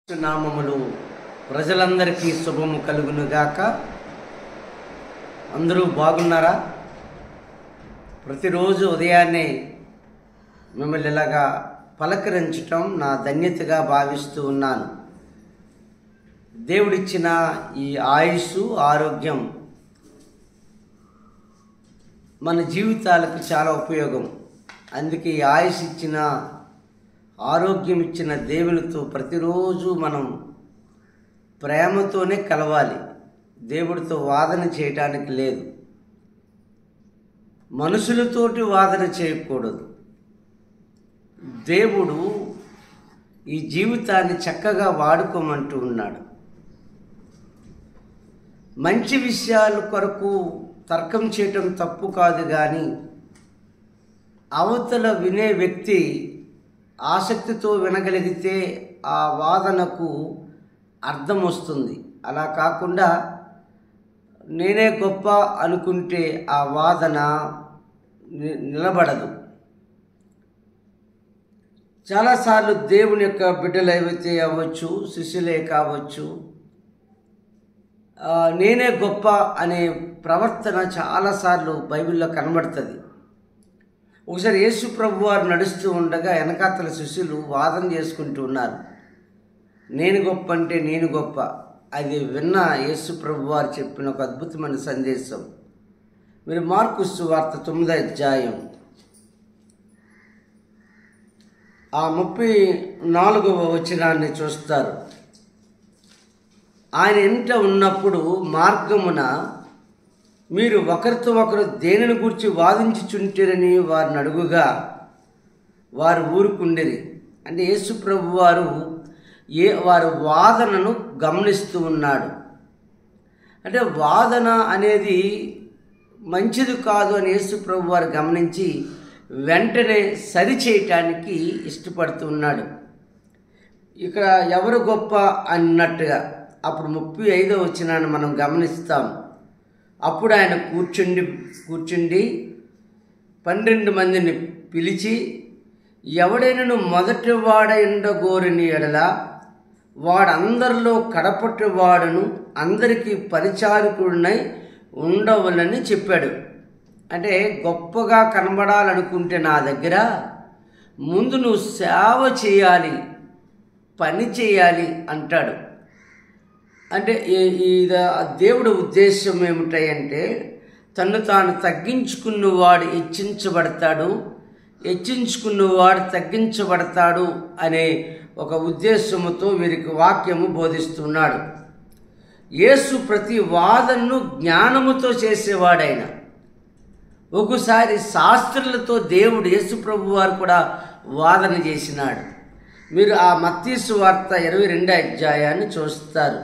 నామములు ప్రజలందరికీ శుభము కలుగునుగాక. అందరూ బాగున్నారా? ప్రతిరోజు ఉదయాన్నే మిమ్మల్ని ఇలాగా పలకరించటం నా ధన్యతగా భావిస్తూ ఉన్నాను. దేవుడిచ్చిన ఈ ఆయుస్సు, ఆరోగ్యం మన జీవితాలకు చాలా ఉపయోగం. అందుకే ఈ ఆయుష్ ఇచ్చిన, ఆరోగ్యం ఇచ్చిన దేవునితో ప్రతిరోజు మనం ప్రేమతోనే కలవాలి. దేవుడితో వాదన చేయటానికి లేదు, మనుషులతోటి వాదన చేయకూడదు. దేవుడు ఈ జీవితాన్ని చక్కగా వాడుకోమంటూ ఉన్నాడు. మంచి విషయాల కొరకు తర్కం చేయటం తప్పు కాదు, కానీ అవతల వినే వ్యక్తి ఆసక్తితో వినగలిగితే ఆ వాదనకు అర్థం వస్తుంది. అలా కాకుండా నేనే గొప్ప అనుకుంటే ఆ వాదన నిలబడదు. చాలాసార్లు దేవుని యొక్క బిడ్డలు ఏవైతే అవ్వచ్చు, శిష్యులే కావచ్చు, నేనే గొప్ప అనే ప్రవర్తన చాలాసార్లు బైబిల్లో కనబడుతుంది. ఒకసారి యేసు ప్రభు వారు నడుస్తూ ఉండగా వెనకాతల శిష్యులు వాదన చేసుకుంటూ ఉన్నారు. నేను గొప్ప అంటే నేను గొప్ప. అది విన్న యేసు ప్రభు వారు చెప్పిన ఒక అద్భుతమైన సందేశం. మీరు మార్కు సువార్త 9వ అధ్యాయం 34వ వచనాన్ని చూస్తారు. ఆయన ఇంట ఉన్నప్పుడు మార్గమున మీరు ఒకరితో ఒకరు దేనిని గురించి వాదించుచుంటారని వారిని అడుగుగా వారు ఊరుకుండేది. అంటే యేసు ప్రభు వారు వారి వాదనను గమనిస్తూ ఉన్నాడు. అంటే వాదన అనేది మంచిది కాదు అని యేసు ప్రభు వారు గమనించి వెంటనే సరిచేయటానికి ఇష్టపడుతూ ఉన్నాడు. ఇక్కడ ఎవరు గొప్ప అన్నట్టుగా అప్పుడు 35వ వచనాన్ని మనం గమనిస్తాం. అప్పుడు ఆయన కూర్చుండి 12 మందిని పిలిచి, ఎవడైనను మొదటి వాడైండగోరిని ఎడల వాడందరిలో కడపటి వాడును, అందరికీ పరిచారకుడినై ఉండవలని చెప్పాడు. అంటే గొప్పగా కనబడాలనుకుంటే నా దగ్గర ముందు నువ్వు సేవ చేయాలి, పని చేయాలి అంటాడు. అంటే దేవుడి ఉద్దేశం ఏమిటంటే తను తాను తగ్గించుకున్నవాడు హెచ్చించబడతాడు, హెచ్చించుకున్నవాడు తగ్గించబడతాడు అనే ఒక ఉద్దేశముతో వీరికి వాక్యము బోధిస్తున్నాడు. యేసు ప్రతి వాదనను జ్ఞానముతో చేసేవాడైన. ఒకసారి శాస్త్రులతో దేవుడు యేసు ప్రభు వారు కూడా వాదన చేసినాడు. మీరు ఆ మత్తయి సువార్త 22వ అధ్యాయాన్ని చూస్తారు.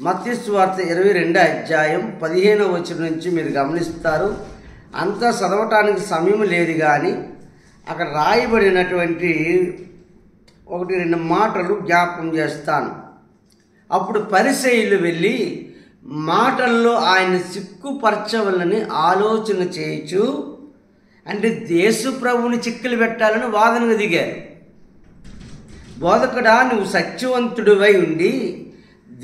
మత్తయి సువార్త 22వ అధ్యాయం 15వ వచనం నుంచి మీరు గమనిస్తారు. అంతా చదవటానికి సమయం లేదు, కానీ అక్కడ రాయబడినటువంటి 1-2 మాటలు జ్ఞాపకం చేస్తాను. అప్పుడు పరిసయ్యులు వెళ్ళి మాటల్లో ఆయన సిగ్గుపరచవలని ఆలోచన చేయొచ్చు, అంటే యేసు ప్రభువుని చిక్కులు పెట్టాలని వాదనకు దిగారు. బోధకుడా, నువ్వు సత్యవంతుడివై ఉండి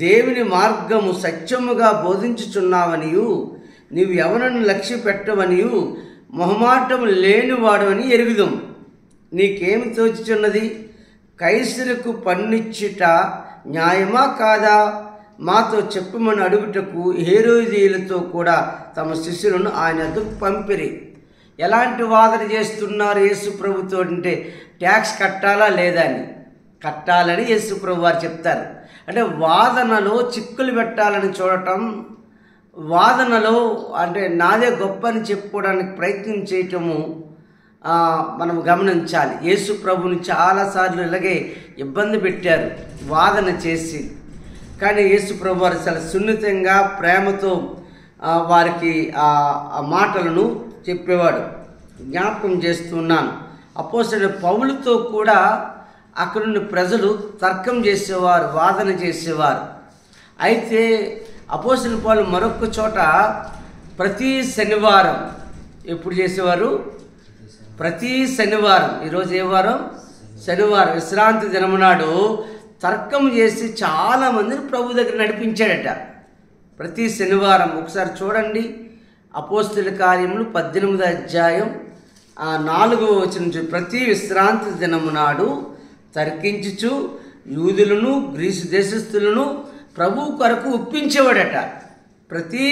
దేవుని మార్గము సత్యముగా బోధించుచున్నావనియు, నీవు ఎవరిని లక్ష్య పెట్టవనియు మొహమాటము లేనివాడవని ఎరుగుదాం. నీకేమి తోచుచున్నది? కైసరుకు పన్నిచ్చుట న్యాయమా కాదా? మాతో చెప్పమని అడుగుటకు హేరోదీయులతో కూడా తమ శిష్యులను ఆయన వద్దకు పంపిరి. ఎలాంటి వాదన చేస్తున్నారు యేసు ప్రభుతో అంటే ట్యాక్స్ కట్టాలా లేదా అని. కట్టాలని యేసు ప్రభు వారు చెప్తారు. అంటే వాదనలో చిక్కులు పెట్టాలని చూడటం, వాదనలో అంటే నాదే గొప్ప అని చెప్పుకోవడానికి ప్రయత్నం చేయటము మనం గమనించాలి. యేసు ప్రభుని చాలాసార్లు ఇలాగే ఇబ్బంది పెట్టారు వాదన చేసి. కానీ యేసు ప్రభు వారు చాలా సున్నితంగా ప్రేమతో వారికి ఆ మాటలను చెప్పేవాడు. జ్ఞాపకం చేస్తున్నాను. అపోస్తలుడైన పౌలుతో కూడా అక్కడున్న ప్రజలు తర్కం చేసేవారు, వాదన చేసేవారు. అయితే అపోస్తలుడైన పౌలు మరొక చోట ప్రతి శనివారం ఎప్పుడు చేసేవారు? ప్రతి శనివారం. ఈరోజు ఏ వారం? శనివారం విశ్రాంతి దినమునాడు తర్కం చేసి చాలామందిని ప్రభు దగ్గర నడిపించాడట. ప్రతి శనివారం ఒకసారి చూడండి, అపోస్తుల కార్యములు 18వ అధ్యాయం 4వ వచనం. ప్రతి విశ్రాంతి దినము నాడు తర్కించుచు యూదులను గ్రీసు దేశస్థులను ప్రభు కొరకు ఒప్పించేవాడట. ప్రతి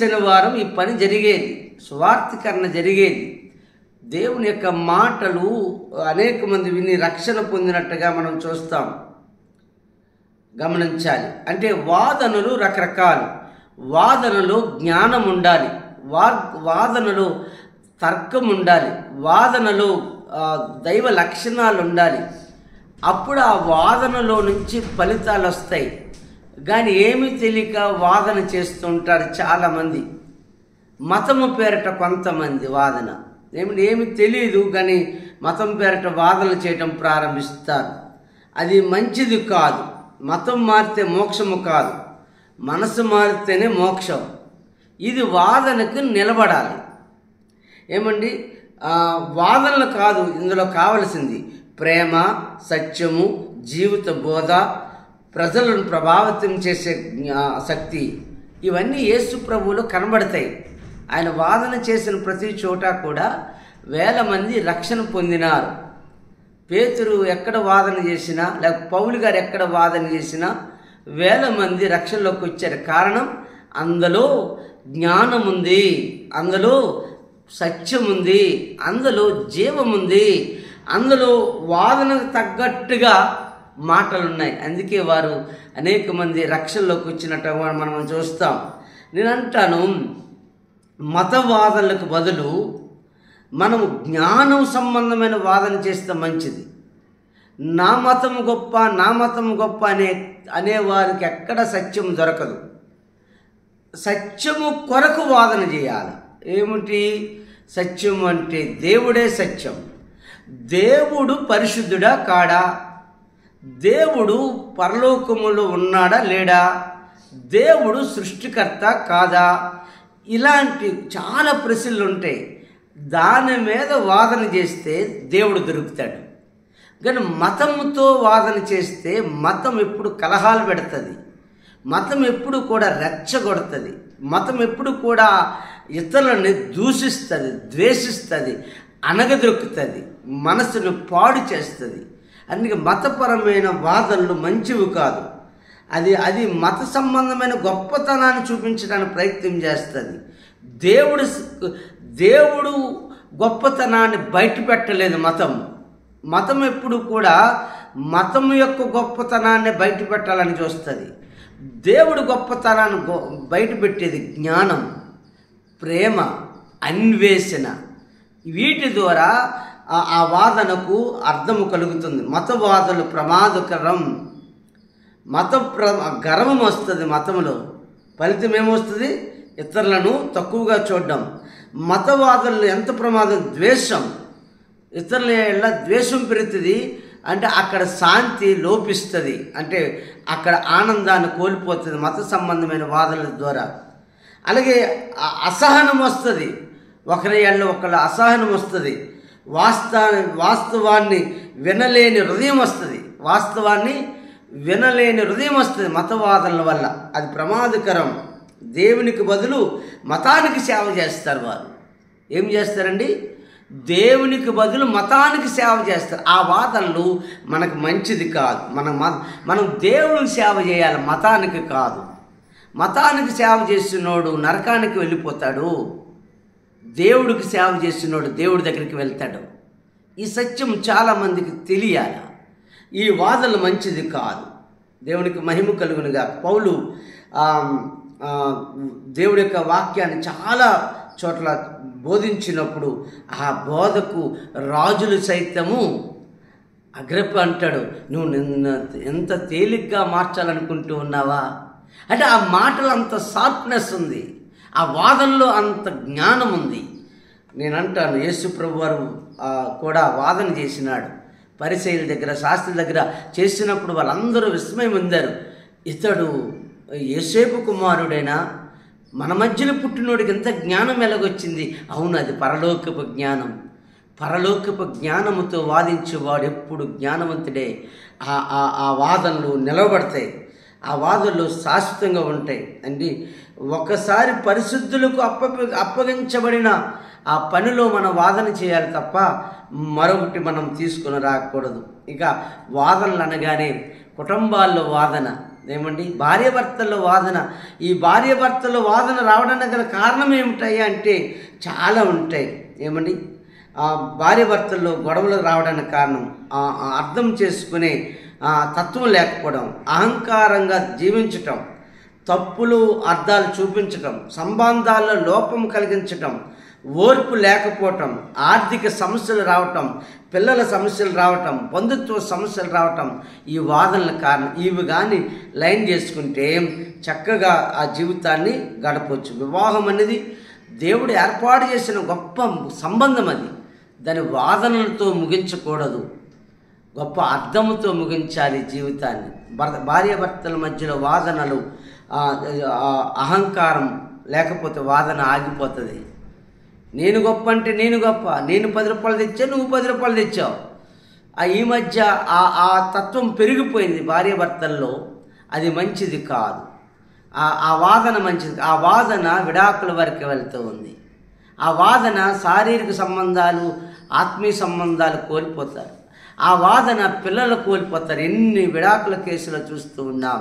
శనివారం ఈ పని జరిగేది, సువార్తీకరణ జరిగేది. దేవుని యొక్క మాటలు అనేక మంది విని రక్షణ పొందినట్టుగా మనం చూస్తాం. గమనించాలి. అంటే వాదనలు రకరకాలు. వాదనలో జ్ఞానం ఉండాలి, వాదనలో తర్కం ఉండాలి, వాదనలో దైవ లక్షణాలు ఉండాలి. అప్పుడు ఆ వాదనలో నుంచి ఫలితాలు వస్తాయి. కానీ ఏమీ తెలియక వాదన చేస్తుంటారు చాలామంది. మతము పేరట కొంతమంది వాదన, ఏమి తెలియదు కానీ మతం పేరట వాదనలు చేయటం ప్రారంభిస్తారు. అది మంచిది కాదు. మతం మారితే మోక్షము కాదు, మనసు మారితేనే మోక్షం. ఇది వాదనకు నిలబడాలి. ఏమండి, వాదనలు కాదు ఇందులో కావలసింది. ప్రేమ, సత్యము, జీవిత బోధ, ప్రజలను ప్రభావితం చేసే శక్తి, ఇవన్నీ యేసు ప్రభువులో కనబడతాయి. ఆయన వాదన చేసిన ప్రతి చోట కూడా వేల మంది రక్షణ పొందినారు. పేతురు ఎక్కడ వాదన చేసినా, లేక పౌలు గారు ఎక్కడ వాదన చేసినా వేల మంది రక్షణలోకి వచ్చారు. కారణం, అందులో జ్ఞానం ఉంది, అందులో సత్యం ఉంది, అందులో జీవం ఉంది, అందులో వాదనకు తగ్గట్టుగా మాటలు ఉన్నాయి. అందుకే వారు అనేక మంది రక్షణలోకి వచ్చినట్టు మనం చూస్తాం. నేను అంటాను, మతవాదనలకు బదులు మనము జ్ఞానం సంబంధమైన వాదన చేస్తే మంచిది. నా మతం గొప్ప, నా మతం గొప్ప అనేవారికి ఎక్కడ సత్యం దొరకదు. సత్యము కొరకు వాదన చేయాలి. ఏమిటి సత్యం అంటే? దేవుడే సత్యం. దేవుడు పరిశుద్ధుడా కాడా? దేవుడు పరలోకములో ఉన్నాడా లేడా? దేవుడు సృష్టికర్త కాదా? ఇలాంటి చాలా ప్రశ్నలు ఉంటాయి. దాని మీద వాదన చేస్తే దేవుడు దొరుకుతాడు. కానీ మతంతో వాదన చేస్తే మతం ఎప్పుడు కలహాలు పెడుతుంది, మతం ఎప్పుడు కూడా రెచ్చగొడుతుంది, మతం ఎప్పుడు కూడా ఇతరులని దూషిస్తుంది, ద్వేషిస్తుంది, అణగదొక్కుతుంది, మనసును పాడు చేస్తుంది. అందుకే మతపరమైన వాదనలు మంచివి కాదు. అది మత సంబంధమైన గొప్పతనాన్ని చూపించడానికి ప్రయత్నం చేస్తుంది. దేవుడు గొప్పతనాన్ని బయట పెట్టలేదు. మతం ఎప్పుడు కూడా మతం యొక్క గొప్పతనాన్ని బయట పెట్టాలని చూస్తుంది. దేవుడు గొప్పతనాన్ని బయట పెట్టేది జ్ఞానం, ప్రేమ, అన్వేషణ. వీటి ద్వారా ఆ వాదనకు అర్థము కలుగుతుంది. మతవాదులు ప్రమాదకరం. గర్వం వస్తుంది మతంలో. ఫలితం ఏమొస్తుంది? ఇతరులను తక్కువగా చూడడం. మతవాదులు ఎంత ప్రమాదం? ద్వేషం. ఇతరుల ద్వేషం పెరుగుతుంది. అంటే అక్కడ శాంతి లోపిస్తుంది, అంటే అక్కడ ఆనందాన్ని కోల్పోతుంది మత సంబంధమైన వాదనల ద్వారా. అలాగే అసహనం వస్తుంది, ఒకరి ఒకళ్ళ అసహనం వస్తుంది. వాస్తవాన్ని వినలేని హృదయం వస్తుంది, మతవాదనల వల్ల. అది ప్రమాదకరం. దేవునికి బదులు మతానికి సేవ చేస్తారు. వారు ఏం చేస్తారండి? దేవునికి బదులు మతానికి సేవ చేస్తారు. ఆ వాదనలు మనకు మంచిది కాదు. మనం దేవునికి సేవ చేయాలి, మతానికి కాదు. మతానికి సేవ చేసినోడు నరకానికి వెళ్ళిపోతాడు, దేవుడికి సేవ చేసినోడు దేవుడి దగ్గరికి వెళ్తాడు. ఈ సత్యం చాలామందికి తెలియాలి. ఈ వాదనలు మంచిది కాదు. దేవునికి మహిమ కలుగునుగా. పౌలు దేవుడి యొక్క వాక్యాన్ని చాలా చోట్ల బోధించినప్పుడు ఆ బోధకు రాజులు సైతము అగ్రిప్ప అంటాడు, నువ్వు నిన్న ఎంత తేలిగ్గా మార్చాలనుకుంటూ ఉన్నావా? అంటే ఆ మాటలు అంత షార్ప్నెస్ ఉంది, ఆ వాదనలో అంత జ్ఞానం ఉంది. నేను అంటాను, యేసు ప్రభు వారు కూడా వాదన చేసినాడు. పరిసయ్యుల దగ్గర, శాస్త్రుల దగ్గర చేసినప్పుడు వాళ్ళందరూ విస్మయం పొందారు. ఇతడు యోసేపు కుమారుడైనా, మన మధ్యలో పుట్టినోడికి ఎంత జ్ఞానం ఎలాగొచ్చింది? అవును, అది పరలోకపు జ్ఞానం. పరలోకపు జ్ఞానముతో వాదించేవాడు ఎప్పుడు జ్ఞానవంతుడే. ఆ వాదనలు నిలబడతాయి, ఆ వాదనలు శాశ్వతంగా ఉంటాయి అండి. ఒకసారి పరిశుద్ధులకు అప్పగించబడిన ఆ పనిలో మనం వాదన చేయాలి తప్ప మరొకటి మనం తీసుకుని రాకూడదు. ఇక వాదనలు అనగానే కుటుంబాల్లో వాదన ఏమండి, భార్యాభర్తల్లో వాదన. ఈ భార్యాభర్తల్లో వాదన రావడానికి గల కారణం ఏమిటాయి అంటే చాలా ఉంటాయి. ఏమండి, భార్యాభర్తల్లో గొడవలు రావడానికి కారణం అర్థం చేసుకునే తత్వం లేకపోవడం, అహంకారంగా జీవించటం, తప్పులు అర్థాలు చూపించటం, సంబంధాల్లో లోపం కలిగించటం, ఓర్పు లేకపోవటం, ఆర్థిక సమస్యలు రావటం, పిల్లల సమస్యలు రావటం, బంధుత్వ సమస్యలు రావటం ఈ వాదనల కారణం. ఇవి కానీ లైన్ చేసుకుంటే చక్కగా ఆ జీవితాన్ని గడపవచ్చు. వివాహం అనేది దేవుడు ఏర్పాటు చేసిన గొప్ప సంబంధం. అది దాని వాదనలతో ముగించకూడదు, గొప్ప అర్థంతో ముగించాలి జీవితాన్ని. భార్యాభర్తల మధ్యలో వాదనలు, అహంకారం లేకపోతే వాదన ఆగిపోతుంది. నేను గొప్ప అంటే నేను గొప్ప, నేను 10 రూపాయలు తెచ్చా, నువ్వు 10 రూపాయలు తెచ్చావు. ఈ మధ్య ఆ తత్వం పెరిగిపోయింది భార్యాభర్తల్లో. అది మంచిది కాదు. ఆ వాదన మంచిది. ఆ వాదన విడాకుల వరకు వెళ్తూ ఉంది. ఆ వాదన శారీరక సంబంధాలు, ఆత్మీయ సంబంధాలు కోల్పోతారు. ఆ వాదన పిల్లలు కోల్పోతారు. ఎన్ని విడాకుల కేసులు చూస్తూ ఉన్నాం.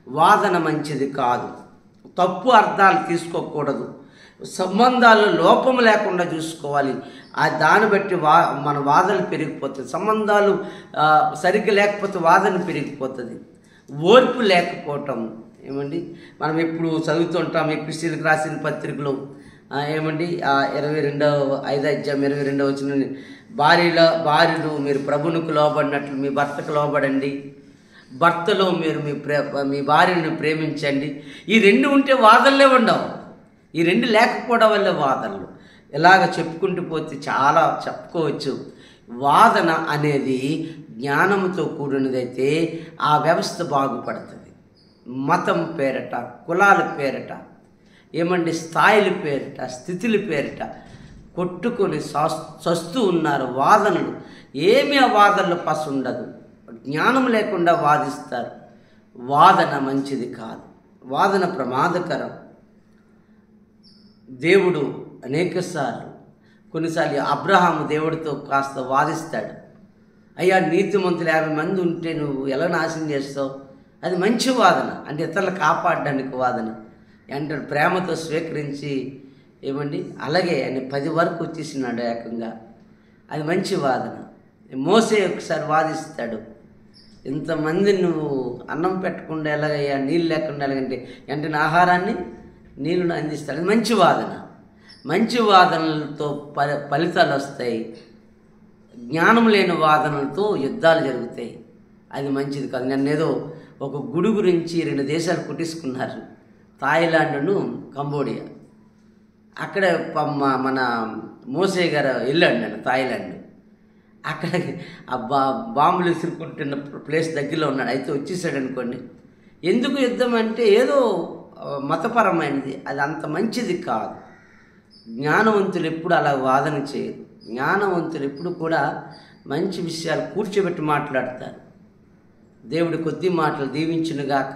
వాదన మంచిది కాదు. తప్పు అర్థాలు తీసుకోకూడదు. సంబంధాల్లో లోపం లేకుండా చూసుకోవాలి. దాన్ని బట్టి మన వాదనలు పెరిగిపోతుంది. సంబంధాలు సరిగ్గా లేకపోతే వాదన పెరిగిపోతుంది. ఓర్పు లేకపోవటం ఏమండి, మనం ఎప్పుడు చదువుతుంటాం ఎపిసీలకు రాసిన పత్రికలో ఏమండి 5వ అధ్యాయం 22వ వచనం, భార్యలు మీరు ప్రభువునకు లోబడినట్లు మీ భర్తకు లోబడండి, భర్తలో మీరు మీ భార్యను ప్రేమించండి. ఈ 2 ఉంటే వాదనలే ఉండవు. ఈ 2 లేకపోవడం వల్ల వాదనలు. ఇలాగ చెప్పుకుంటూ పోతే చాలా చెప్పుకోవచ్చు. వాదన అనేది జ్ఞానంతో కూడినదైతే ఆ వ్యవస్థ బాగుపడుతుంది. మతం పేరట, కులాల పేరట, ఏమండి స్థాయిల పేరిట, స్థితుల పేరిట కొట్టుకొని చస్తూ ఉన్నారు. వాదనలు ఏమీ ఆ వాదనలు పసు ఉండదు. జ్ఞానం లేకుండా వాదిస్తారు. వాదన మంచిది కాదు. వాదన ప్రమాదకరం. దేవుడు కొన్నిసార్లు అబ్రహాము దేవుడితో కాస్త వాదిస్తాడు. అయ్యా, నీతిమంతులు 50 మంది ఉంటే నువ్వు ఎలా నాశనం చేస్తావు? అది మంచి వాదన. అంటే ఇతరులు కాపాడడానికి వాదన అంటే ప్రేమతో స్వీకరించి ఏమండి అలాగే ఆయన 10 వరకు వచ్చేసినాడు ఏకంగా. అది మంచి వాదన. మోసే ఒకసారి వాదిస్తాడు, ఇంతమంది నువ్వు అన్నం పెట్టకుండా ఎలాగయ్యా, నీళ్ళు లేకుండా ఎలాగంటే వెంటనే ఆహారాన్ని నీళ్ళను అందిస్తాడు. అది మంచి వాదన. మంచి వాదనలతో ఫలితాలు వస్తాయి. జ్ఞానం లేని వాదనలతో యుద్ధాలు జరుగుతాయి. అది మంచిది కాదు. నన్నేదో ఒక గుడి గురించి 2 దేశాలు కుట్టించుకున్నారు, థాయిలాండ్ను కంబోడియా. అక్కడ మన మోసే గారు వెళ్ళాడు నేను థాయిలాండ్. అక్కడ ఆ బాంబులు విసురుకుంటున్న ప్లేస్ దగ్గరలో ఉన్నాడు. అయితే వచ్చేసాడు అనుకోండి. ఎందుకు యుద్ధం అంటే ఏదో మతపరమైనది. అది అంత మంచిది కాదు. జ్ఞానవంతులు ఎప్పుడు అలా వాదన చేయరు. జ్ఞానవంతులు ఎప్పుడు కూడా మంచి విషయాలు కూర్చోబెట్టి మాట్లాడతారు. దేవుడి కొద్ది మాటలు దీవించునుగాక.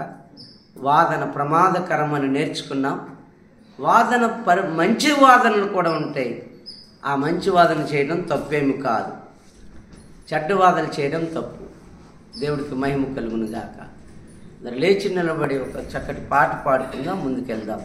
వాదన ప్రమాదకరమని నేర్చుకున్నాం. మంచి వాదనలు కూడా ఉంటాయి. ఆ మంచి వాదన చేయడం తప్పేమి కాదు. చెడ్డ వాదన చేయడం తప్పు. దేవుడికి మహిమ కలుగునుగాక. లేచి నిలబడి ఒక చక్కటి పాట పాడుకుందాం, ముందుకెళ్దాం.